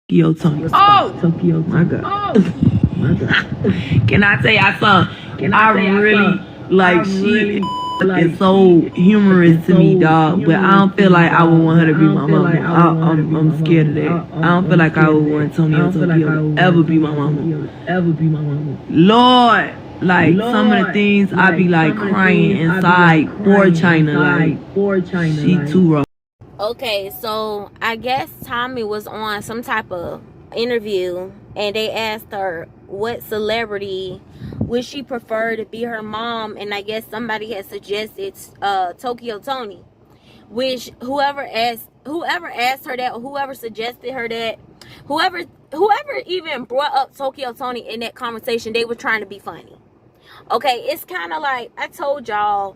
Tokyo Toni. Oh, Tokyo, my God. Oh, my God. Can I tell y'all something? I really like she is so humorous to me, dog. But I don't feel like I would want her to be my mama. I'm scared of that. I don't feel like I would want Tokyo to ever be my mama. Lord. Like some of the things I be like crying inside for China. Like she too rough. Okay, so I guess Tommie was on some type of interview and they asked her what celebrity would she prefer to be her mom, and I guess somebody had suggested Tokyo Toni, which whoever asked her that, or whoever suggested her that, whoever even brought up Tokyo Toni in that conversation, they were trying to be funny. Okay, it's kind of like I told y'all,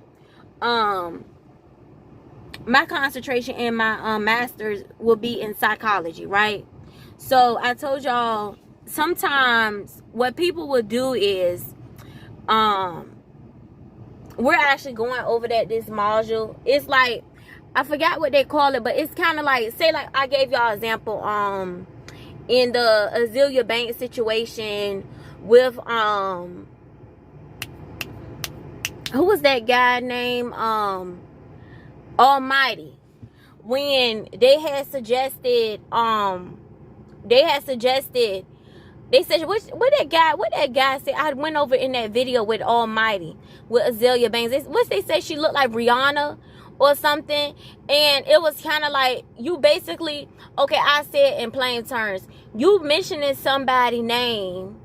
my concentration in my master's will be in psychology, right? So I told y'all sometimes what people will do is we're actually going over this module. It's like, I forgot what they call it, but it's kind of like, say like I gave y'all example in the Azealia Banks situation with who was that guy named Almighty, when they suggested they said what that guy said. I went over in that video with Almighty with Azealia Banks. What they said, she looked like Rihanna or something, and it was kind of like, you basically, okay, I said in plain terms, you mentioning somebody's name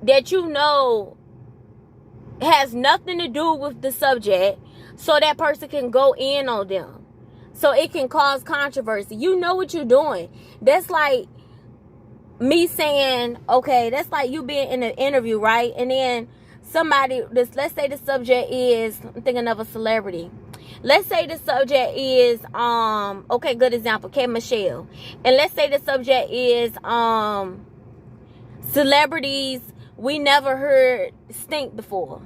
that you know has nothing to do with the subject, so that person can go in on them, so it can cause controversy. You know what you're doing. That's like me saying, okay, that's like you being in an interview, right? And then somebody, let's say the subject is, I'm thinking of a celebrity. Let's say the subject is, okay, good example, K. Michelle. And let's say the subject is celebrities we never heard stink before.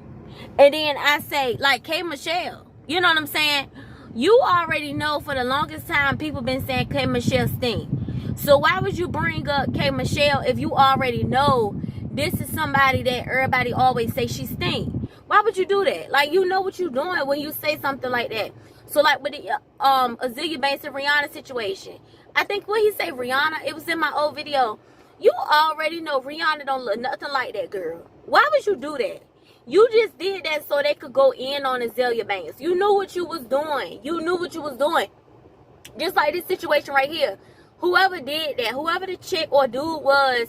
And then I say, like, K. Michelle. You know what I'm saying? You already know for the longest time people been saying K. Michelle stink. So why would you bring up K. Michelle if you already know this is somebody that everybody always say she stink? Why would you do that? Like, you know what you're doing when you say something like that. So like with the Azealia Banks and Rihanna situation. I think what he say, Rihanna, it was in my old video. You already know Rihanna don't look nothing like that girl. Why would you do that? You just did that so they could go in on Azealia Banks. You knew what you was doing. You knew what you was doing. Just like this situation right here. Whoever did that, whoever the chick or dude was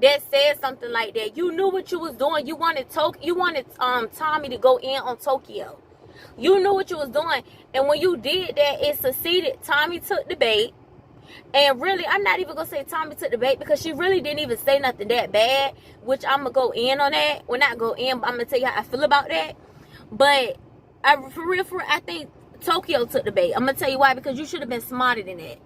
that said something like that, you knew what you was doing. You wanted Tommie to go in on Tokyo. You knew what you was doing. And when you did that, it succeeded. Tommie took the bait. And really, I'm not even going to say Tommie took the bait, because she really didn't even say nothing that bad, which I'm going to go in on that. Well, not go in, but I'm going to tell you how I feel about that. But for real, I think Tokyo took the bait. I'm going to tell you why, because you should have been smarter than that.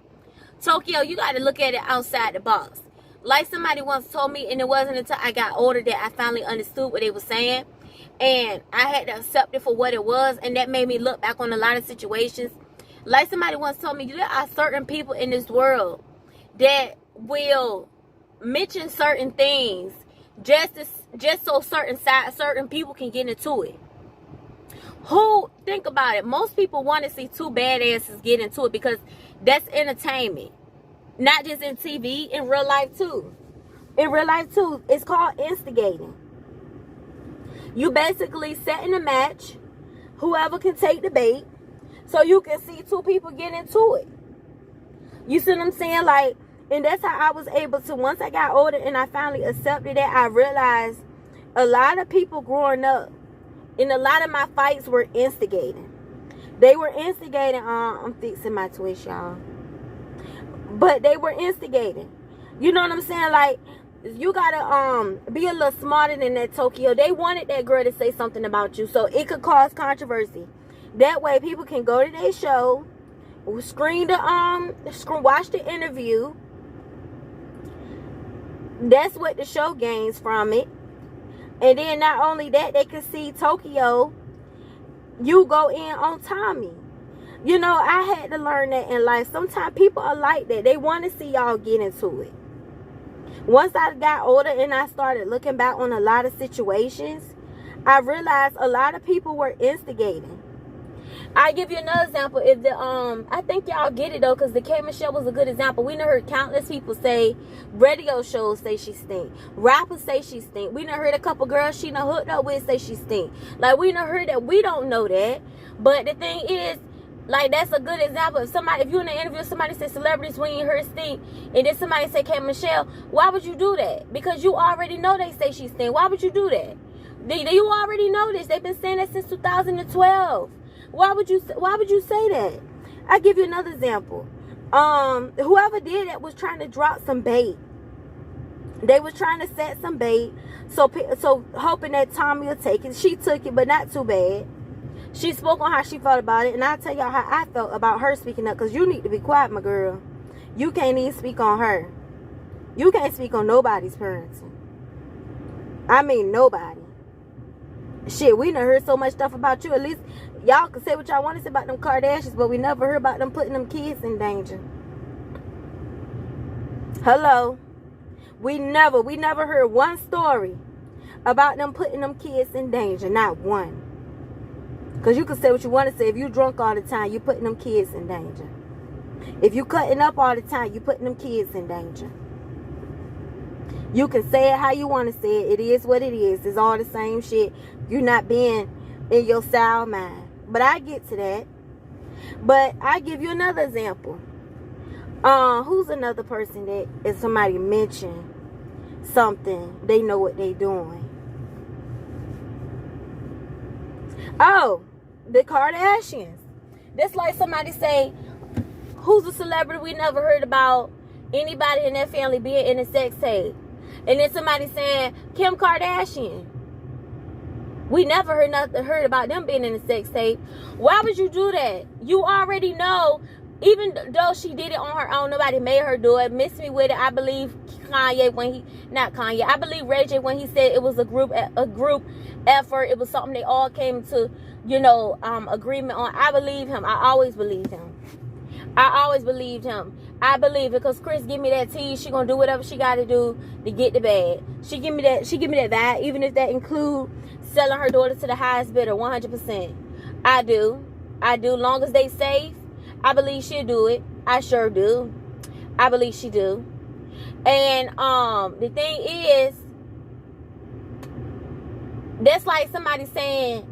Tokyo, you got to look at it outside the box. Like somebody once told me, and it wasn't until I got older that I finally understood what they were saying. And I had to accept it for what it was, and that made me look back on a lot of situations. Like somebody once told me, there are certain people in this world that will mention certain things just so certain people can get into it. Think about it. Most people want to see two badasses get into it because that's entertainment. Not just in TV, in real life too. In real life too, it's called instigating. You basically setting a match, whoever can take the bait, so you can see two people get into it. You see what I'm saying? Like, and that's how I was able to, once I got older and I finally accepted that, I realized a lot of people growing up, and a lot of my fights were instigating. They were instigating. I'm fixing my twist, y'all. But they were instigating. You know what I'm saying? Like, you gotta be a little smarter than that, Tokyo. They wanted that girl to say something about you, so it could cause controversy. That way people can go to their show, watch the interview. That's what the show gains from it. And then not only that, they can see Tokyo, you go in on Tommie. You know, I had to learn that in life. Sometimes people are like that. They want to see y'all get into it. Once I got older and I started looking back on a lot of situations, I realized a lot of people were instigating. I give you another example. If the I think y'all get it though, because the K Michelle was a good example. We done heard countless people say, radio shows say she stink, rappers say she stink. We done heard a couple girls she done hooked up with say she stink. Like, we done heard that. We don't know that, but the thing is, like, that's a good example. If you in an interview, somebody say celebrities when you heard stink, and then somebody say K Michelle, why would you do that? Because you already know they say she stink. Why would you do that? You already know this. They've been saying that since 2012. Why would you say that? I give you another example. Whoever did it was trying to drop some bait. They was trying to set some bait, so hoping that Tommie will take it. She took it, but not too bad. She spoke on how she felt about it, and I'll tell y'all how I felt about her speaking up, because you need to be quiet, my girl. You can't even speak on her. You can't speak on nobody's parenting. I mean, nobody. Shit, we done heard so much stuff about you. At least y'all can say what y'all want to say about them Kardashians, but we never heard about them putting them kids in danger. Hello. We never heard one story about them putting them kids in danger. Not one. Because you can say what you want to say. If you drunk all the time, you're putting them kids in danger. If you cutting up all the time, you're putting them kids in danger. You can say it how you want to say it. It is what it is. It's all the same shit. You're not being in your sound mind. But I get to that. But I give you another example. Who's another person that if somebody mention something, they know what they doing? Oh, the Kardashians. That's like somebody say, who's a celebrity we never heard about anybody in their family being in a sex tape? And then somebody saying, Kim Kardashian. We never heard about them being in a sex tape. Why would you do that? You already know, even though she did it on her own, nobody made her do it. Miss Me With It, I believe I believe Ray J when he said it was a group effort. It was something they all came to, agreement on. I believe him. I always believed him. I believe it because Chris give me that tea. She gonna do whatever she gotta do to get the bag. She give me that vibe, even if that include selling her daughter to the highest bidder, 100%. I do. Long as they safe, I believe she'll do it. I sure do. I believe she do. And the thing is, that's like somebody saying,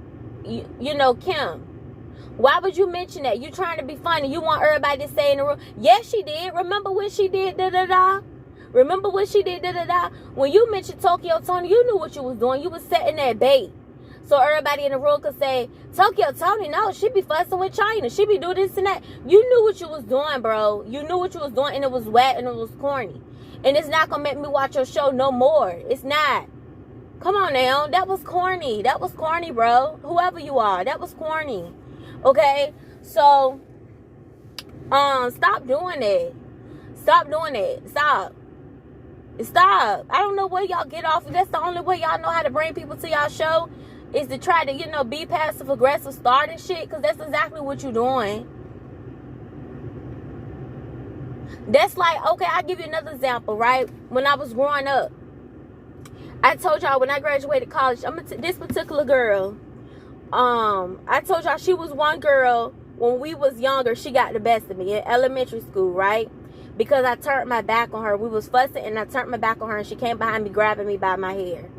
Kim. Why would you mention that? You trying to be funny. You want everybody to say in the room, yes, she did. Remember when she did da-da-da? Remember when she did da-da-da? When you mentioned Tokyo Toni, you knew what you was doing. You was setting that bait. So everybody in the room could say, Tokyo Toni, no, she be fussing with China. She be doing this and that. You knew what you was doing, bro. You knew what you was doing, and it was wet and it was corny. And it's not going to make me watch your show no more. It's not. Come on now. That was corny. That was corny, bro. Whoever you are, that was corny. Okay, so stop doing it. Stop doing it. Stop. I don't know where y'all get off. That's the only way y'all know how to bring people to y'all show is to try to, be passive aggressive, starting shit, because that's exactly what you're doing. That's like, okay, I'll give you another example, right? When I was growing up, I told y'all when I graduated college, this particular girl, I told y'all she was one girl when we was younger. She got the best of me in elementary school, right? Because I turned my back on her. We was fussing and I turned my back on her and she came behind me grabbing me by my hair.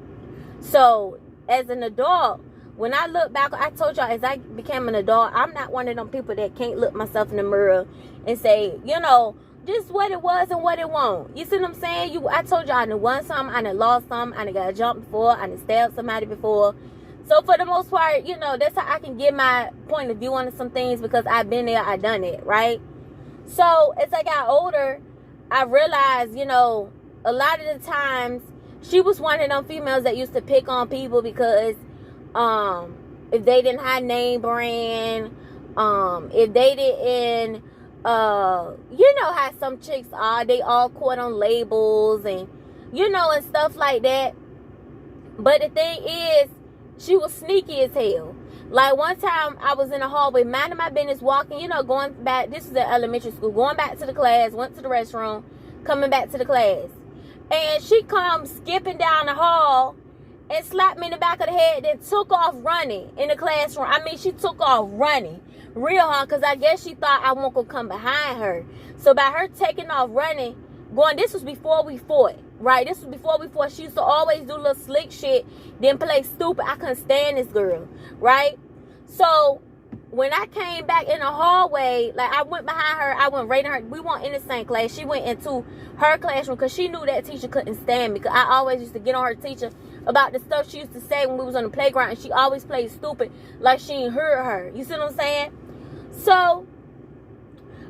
So as an adult, when I look back, I told y'all as I became an adult, I'm not one of them people that can't look myself in the mirror and say, just what it was and what it won't. You see what I'm saying? I told y'all I done won some, I done lost some, I done got jumped before, I done stabbed somebody before. So for the most part, that's how I can give my point of view on some things because I've been there, I done it, right? So as I got older, I realized, a lot of the times she was one of them females that used to pick on people because if they didn't have name brand, if they didn't, how some chicks are, they all caught on labels and, and stuff like that. But the thing is, she was sneaky as hell. Like one time I was in the hallway, minding my business, walking, going back. This is at elementary school. Going back to the class, went to the restroom, coming back to the class. And she comes skipping down the hall and slapped me in the back of the head, then took off running in the classroom. I mean, she took off running real hard, because I guess she thought I won't go come behind her. So by her taking off running, this was before we fought, right? This was before we fought. She used to always do little slick shit, then play stupid. I couldn't stand this girl, right? So when I came back in the hallway, like, I went behind her, I went right in her. We weren't in the same class. She went into her classroom because she knew that teacher couldn't stand me, because I always used to get on her teacher about the stuff she used to say when we was on the playground, and she always played stupid like she ain't heard her. You see what I'm saying? So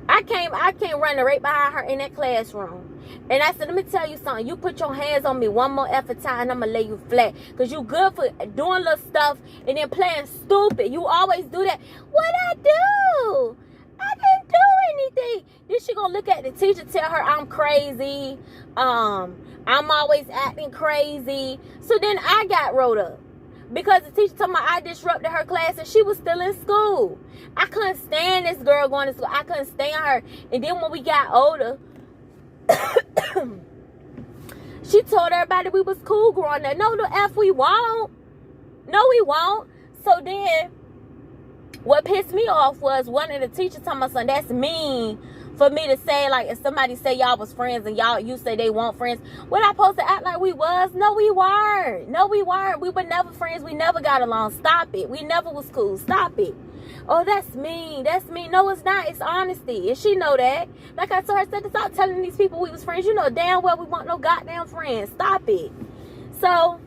I came running right behind her in that classroom. And I said, let me tell you something. You put your hands on me one more effort time, and I'm going to lay you flat. Because you good for doing little stuff and then playing stupid. You always do that. What I do? I didn't do anything. Then she going to look at the teacher, tell her I'm crazy. I'm always acting crazy. So then I got rolled up, because the teacher told me I disrupted her class, and she was still in school. I couldn't stand this girl going to school. I couldn't stand her. And then when we got older, she told everybody we was cool growing up. No, the F we won't. No, we won't. So then what pissed me off was one of the teachers told my son, that's mean for me to say, like, if somebody say y'all was friends and you say they weren't friends, what I supposed to act like we was? No, we weren't. No, we weren't. We were never friends. We never got along. Stop it. We never was cool. Stop it. Oh, that's mean. That's mean. No, it's not. It's honesty. And she know that. Like I told her, said, stop telling these people we was friends. You know damn well we want no goddamn friends. Stop it. So,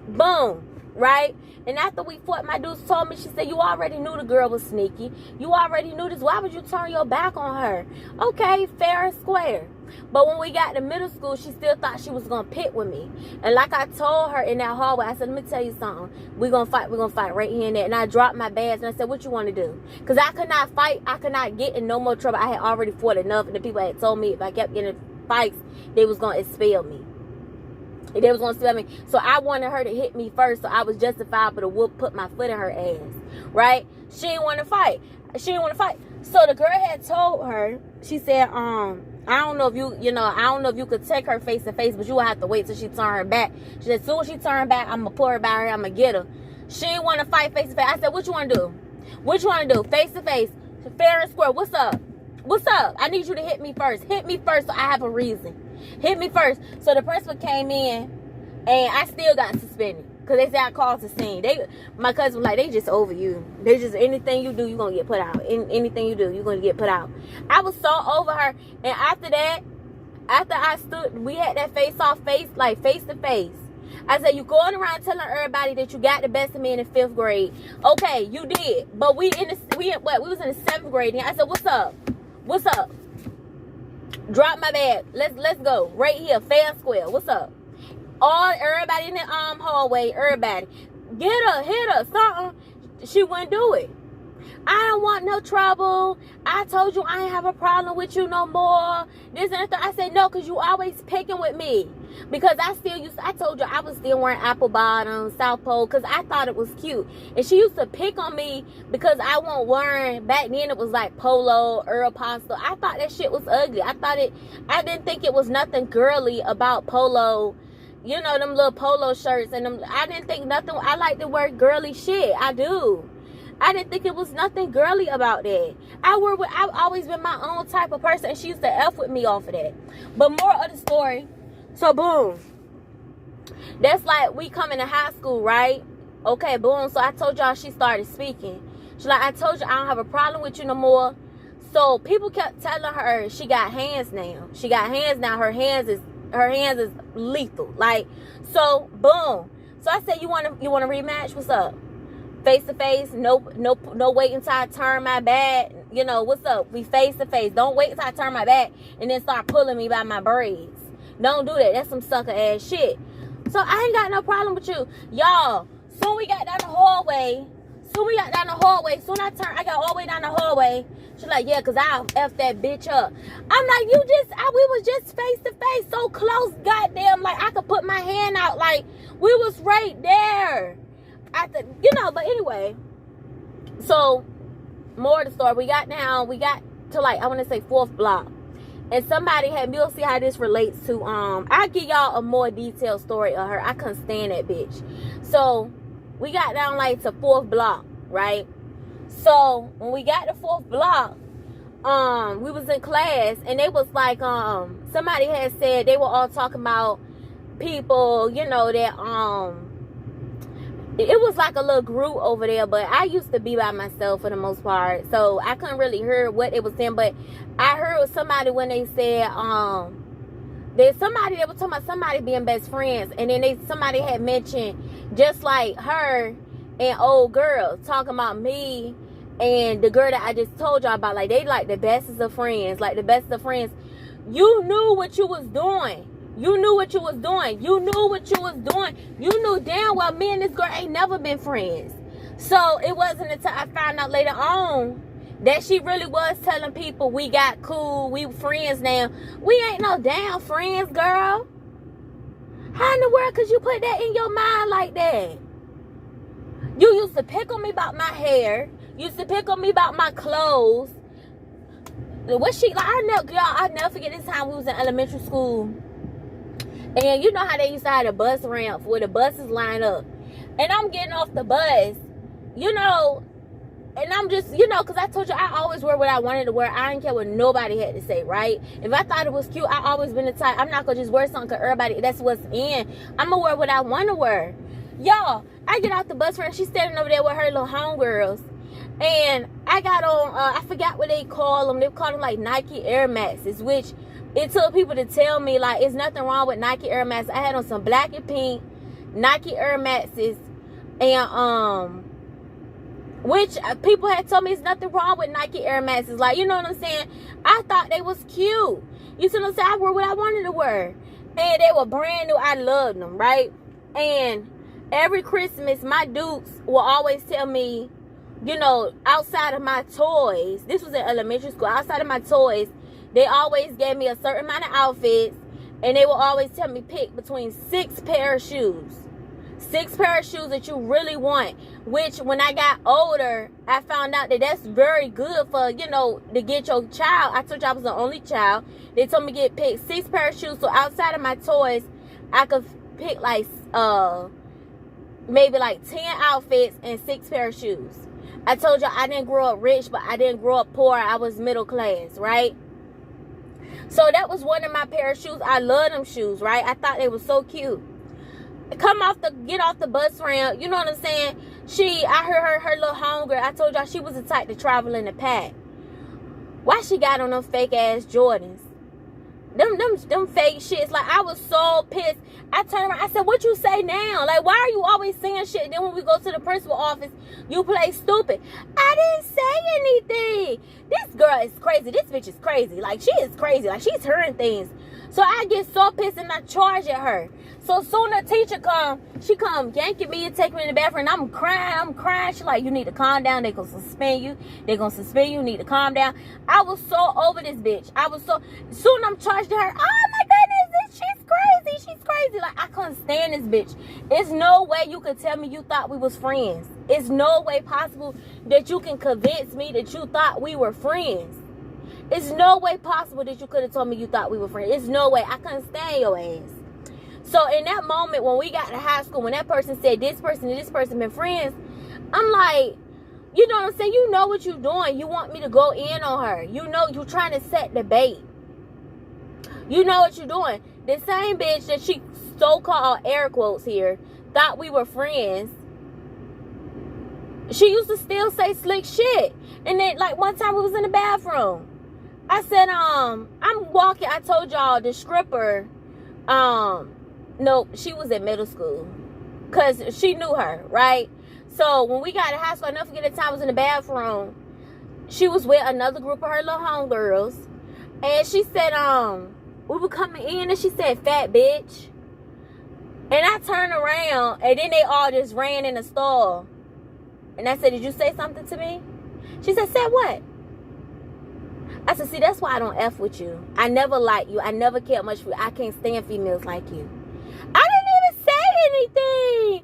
boom. Right? And after we fought, my dudes told me, she said, you already knew the girl was sneaky. You already knew this. Why would you turn your back on her? Okay, fair and square. But when we got to middle school, she still thought she was going to pit with me. And like I told her in that hallway, I said, let me tell you something. We're going to fight. We're going to fight right here and there. And I dropped my badge and I said, what you want to do? Because I could not fight. I could not get in no more trouble. I had already fought enough. And the people had told me if I kept getting in fights, they was going to expel me. They was going to expel me. So I wanted her to hit me first. So I was justifiable to put my foot in her ass. Right? She didn't want to fight. She didn't want to fight. So the girl had told her, she said, I don't know if I don't know if you could take her face to face, but you will have to wait till she turn her back. She said, as soon as she turn back, I'm going to pull her by her, I'm going to get her. She didn't want to fight face to face. I said, what you want to do? What you want to do? Face to face. Fair and square. What's up? What's up? I need you to hit me first. Hit me first so I have a reason. Hit me first. So the principal came in, and I still got suspended. Because they said I caused the scene. My cousin was like, they just over you. They just, anything you do, you're going to get put out. Anything you do, you're going to get put out. I was so over her. And after that, after I stood, we had that face-to-face. I said, you going around telling everybody that you got the best of me in the 5th grade. Okay, you did. But we was in the 7th grade. And I said, what's up? What's up? Drop my bag. Let's go. Right here, fair and square. What's up? Everybody in the hallway, everybody, get her, hit her, something. She wouldn't do it. I don't want no trouble. I told you I ain't have a problem with you no more. This and that. I said no, because you always picking with me. Because I told you I was still wearing apple bottoms, South Pole, because I thought it was cute. And she used to pick on me because I wasn't wearing, back then it was like polo, Aeropostale. I thought that shit was ugly. I didn't think it was nothing girly about polo. You know, them little polo shirts and them. I didn't think nothing. I like to wear girly shit. I do. I didn't think it was nothing girly about that. I've always been my own type of person, and she used to F with me off of that. But more of the story. So boom. That's like we coming to high school, right? Okay, boom. So I told y'all she started speaking. She's like, I told you I don't have a problem with you no more. So people kept telling her she got hands now. She got hands now. Her hands is lethal. Like, so boom. So I said, you wanna rematch? What's up? Face to face. No wait until I turn my back. You know, what's up? We face to face. Don't wait until I turn my back and then start pulling me by my braids. Don't do that. That's some sucker ass shit. So I ain't got no problem with you. Y'all, soon we got down the hallway. Soon I got all the way down the hallway. She's like, yeah, because I'll F that bitch up. I'm like, we was just face to face, so close, goddamn. Like, I could put my hand out. Like, we was right there. But anyway. So, more of the story. We got to like, I want to say 4th block. And somebody had, you'll see how this relates to, I'll give y'all a more detailed story of her. I couldn't stand that bitch. So, we got down like to 4th block, right? So, when we got to 4th block, we was in class, and they was like, somebody had said they were all talking about people, you know, that, it was like a little group over there, but I used to be by myself for the most part, so I couldn't really hear what they was saying, but I heard somebody when they said, there's somebody that was talking about somebody being best friends, and then somebody had mentioned just like her and old girl talking about me and the girl that I just told y'all about, like they like the bestest of friends, like the best of friends. You knew what you was doing. You knew what you was doing. You knew what you was doing. You knew damn well me and this girl ain't never been friends. So it wasn't until I found out later on that she really was telling people we got cool, we friends now. We ain't no damn friends, girl. How in the world could you put that in your mind like that? You used to pick on me about my hair. You used to pick on me about my clothes. What she like? I never forget this time we was in elementary school. And you know how they used to have the bus ramp where the buses line up. And I'm getting off the bus, you know, and I'm just, you know, because I told you I always wear what I wanted to wear. I didn't care what nobody had to say, right? If I thought it was cute, I always been the type, I'm not going to just wear something because everybody, that's what's in. I'm going to wear what I want to wear. Y'all, I get off the bus ramp. She's standing over there with her little homegirls. And I got on, I forgot what they call them. They call them like Nike Air Maxes, which it took people to tell me, like, it's nothing wrong with Nike Air Maxes. I had on some black and pink Nike Air Maxes. And, which people had told me it's nothing wrong with Nike Air Maxes. Like, you know what I'm saying? I thought they was cute. You see what I'm saying? I wore what I wanted to wear. And they were brand new. I loved them, right? And every Christmas, my dukes will always tell me, you know, outside of my toys, this was in elementary school, outside of my toys, they always gave me a certain amount of outfits, and they will always tell me pick between 6 pair of shoes. 6 pair of shoes that you really want, which when I got older, I found out that that's very good for, you know, to get your child. I told you I was the only child. They told me to get picked 6 pair of shoes, so outside of my toys, I could pick like, maybe like 10 outfits and 6 pair of shoes. I told you I didn't grow up rich, but I didn't grow up poor. I was middle class, right? So that was one of my pair of shoes. I love them shoes, right? I thought they were so cute. Get off the bus ramp, you know what I'm saying? I heard her little homegirl. I told y'all she was the type to travel in the pack. Why she got on them fake ass Jordans? Them fake shits. Like, I was so pissed. I turned around. I said, what you say now? Like, why are you always saying shit? And then when we go to the principal office, you play stupid. I didn't say anything. This girl is crazy. This bitch is crazy. Like, she is crazy. Like, she's hearing things. So I get so pissed and I charge at her. So soon the teacher she come yanking me and take me in the bathroom. And I'm crying. She like, you need to calm down. They gonna suspend you. You need to calm down. I was so over this bitch. Soon I'm charged at her. Oh my goodness, she's crazy. Like, I couldn't stand this bitch. It's no way you could tell me you thought we was friends. It's no way possible that you can convince me that you thought we were friends. It's no way possible that you could have told me you thought we were friends. It's no way. I couldn't stand your ass. So in that moment, when we got to high school, when that person said this person and this person been friends, I'm like, you know what I'm saying? You know what you're doing. You want me to go in on her. You know you're trying to set the bait. You know what you're doing. The same bitch that she so-called air quotes here thought we were friends. She used to still say slick shit. And then, like, one time we was in the bathroom. I said, I'm walking. I told y'all the stripper, no, she was in middle school. Because she knew her, right? So, when we got to high school, I'll never forget the time I was in the bathroom. She was with another group of her little homegirls. And she said, we were coming in and she said, fat bitch. And I turned around and then they all just ran in the stall. And I said, did you say something to me? She said what? I said, see, that's why I don't F with you. I never liked you. I never cared much for you. I can't stand females like you. I didn't even say anything.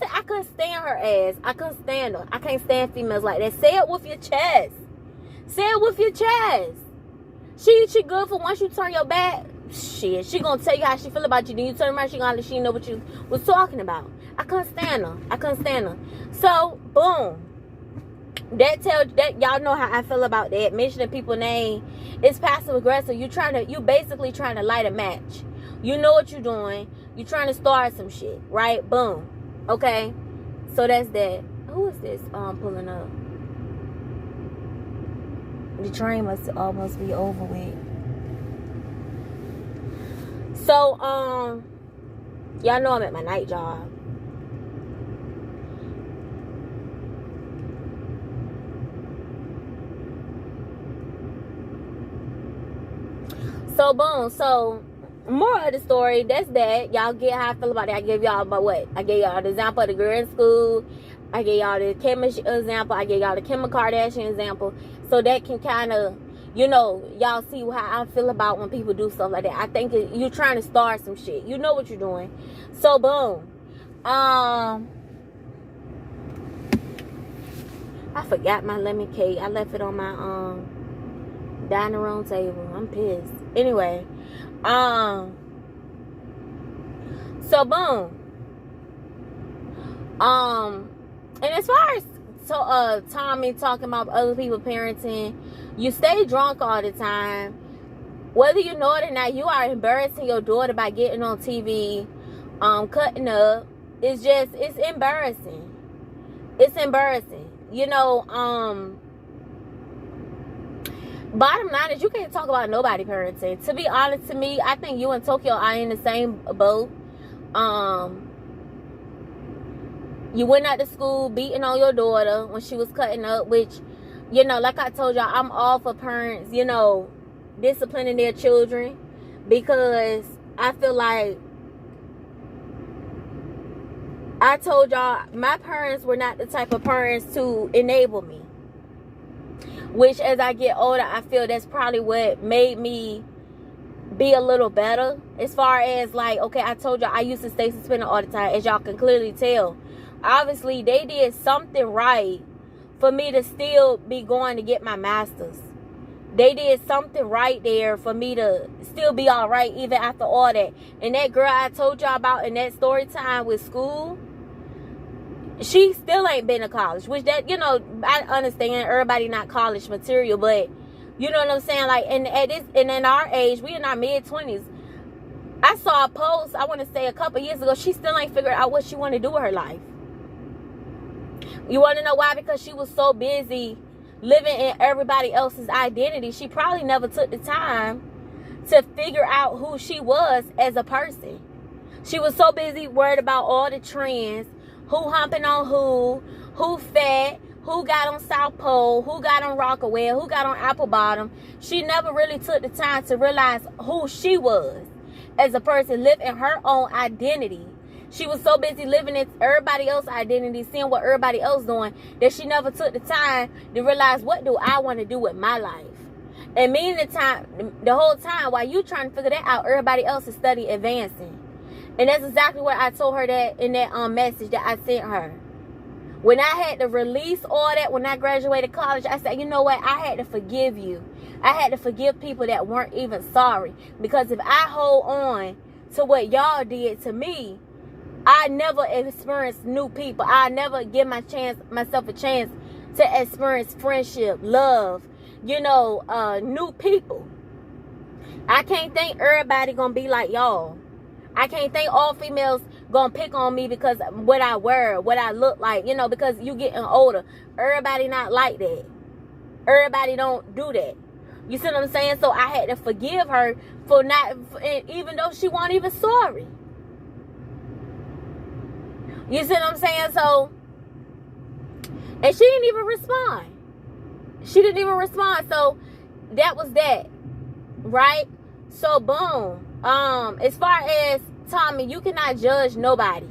I couldn't stand her ass. I couldn't stand her. I can't stand females like that. Say it with your chest. Say it with your chest. She good for once you turn your back. Shit, she gonna tell you how she feel about you. Then you turn around, she gonna let you know what you was talking about. I couldn't stand her. So boom. That y'all know how I feel about that. Mentioning people's name. It's passive aggressive. You basically trying to light a match. You know what you're doing. You trying to start some shit, right? Boom. Okay. So that's that. Who is this? Pulling up. The train must almost be over with. So y'all know I'm at my night job. So boom. So more of the story, that's that. Y'all get how I feel about it. I gave y'all about what? I gave y'all the example of the girl in school. I gave y'all the Kim example. I gave y'all the Kim Kardashian example. So that can kind of, you know, y'all see how I feel about when people do stuff like that. I think you're trying to start some shit. You know what you're doing. So boom. I forgot my lemon cake. I left it on my dining room table. I'm pissed. Anyway, so boom. And as far as Tommie talking about other people parenting, you stay drunk all the time. Whether you know it or not, you are embarrassing your daughter by getting on TV, cutting up. It's embarrassing. It's embarrassing. You know, bottom line is you can't talk about nobody parenting. To be honest, to me, I think you and Tokyo are in the same boat. You went out to school beating on your daughter when she was cutting up, which, you know, like I told y'all, I'm all for parents, you know, disciplining their children, because I feel like I told y'all my parents were not the type of parents to enable me, which as I get older, I feel that's probably what made me be a little better. As far as like, okay, I told y'all I used to stay suspended all the time, as y'all can clearly tell. Obviously, they did something right for me to still be going to get my master's. They did something right there for me to still be all right even after all that. And that girl I told y'all about in that story time with school, she still ain't been to college. Which that, you know, I understand everybody not college material, but you know what I'm saying? Like, and in our age, we in our mid-20s. I saw a post, I want to say a couple years ago, she still ain't figured out what she want to do with her life. You want to know why? Because she was so busy living in everybody else's identity. She probably never took the time to figure out who she was as a person. She was so busy worried about all the trends, who humping on who fat, who got on South Pole, who got on Rockaway, who got on Apple Bottom. She never really took the time to realize who she was as a person, live in her own identity. She was so busy living in everybody else's identity, seeing what everybody else doing, that she never took the time to realize, what do I want to do with my life? And meaning the whole time while you trying to figure that out, everybody else is study advancing. And that's exactly what I told her that in that message that I sent her. When I had to release all that, when I graduated college, I said, you know what? I had to forgive you. I had to forgive people that weren't even sorry. Because if I hold on to what y'all did to me, I never experienced new people. I never give myself a chance to experience friendship, love, you know, new people. I can't think everybody gonna be like y'all. I can't think all females gonna pick on me because what I wear, what I look like, you know, because you getting older. Everybody not like that. Everybody don't do that. You see what I'm saying? So I had to forgive her for not, even though she wasn't even sorry. You see what I'm saying? So, and she didn't even respond. She didn't even respond. So that was that, right? So boom. As far as Tommie, you cannot judge nobody.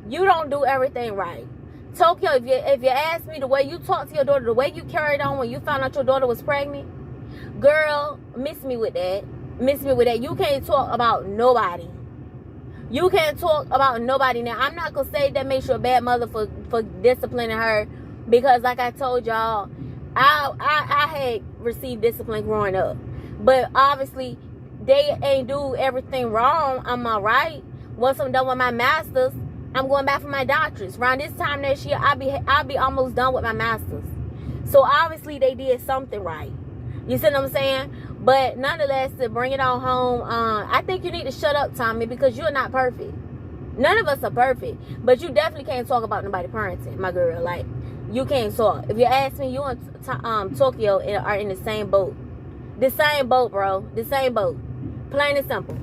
You don't do everything right. Tokyo, if you ask me, the way you talk to your daughter, the way you carried on when you found out your daughter was pregnant, girl, miss me with that. Miss me with that. You can't talk about nobody. You can't talk about nobody. Now, I'm not going to say that makes you a bad mother for disciplining her. Because like I told y'all, I had received discipline growing up. But obviously, they ain't do everything wrong. I'm all right. Once I'm done with my masters, I'm going back for my doctorates. Around this time next year, I'll be almost done with my masters. So obviously, they did something right. You see what I'm saying? But nonetheless, to bring it on home, I think you need to shut up, Tommie, because you're not perfect. None of us are perfect. But you definitely can't talk about nobody parenting, my girl. Like, you can't talk. If you ask me, you and Tokyo are in the same boat. The same boat, bro. The same boat. Plain and simple.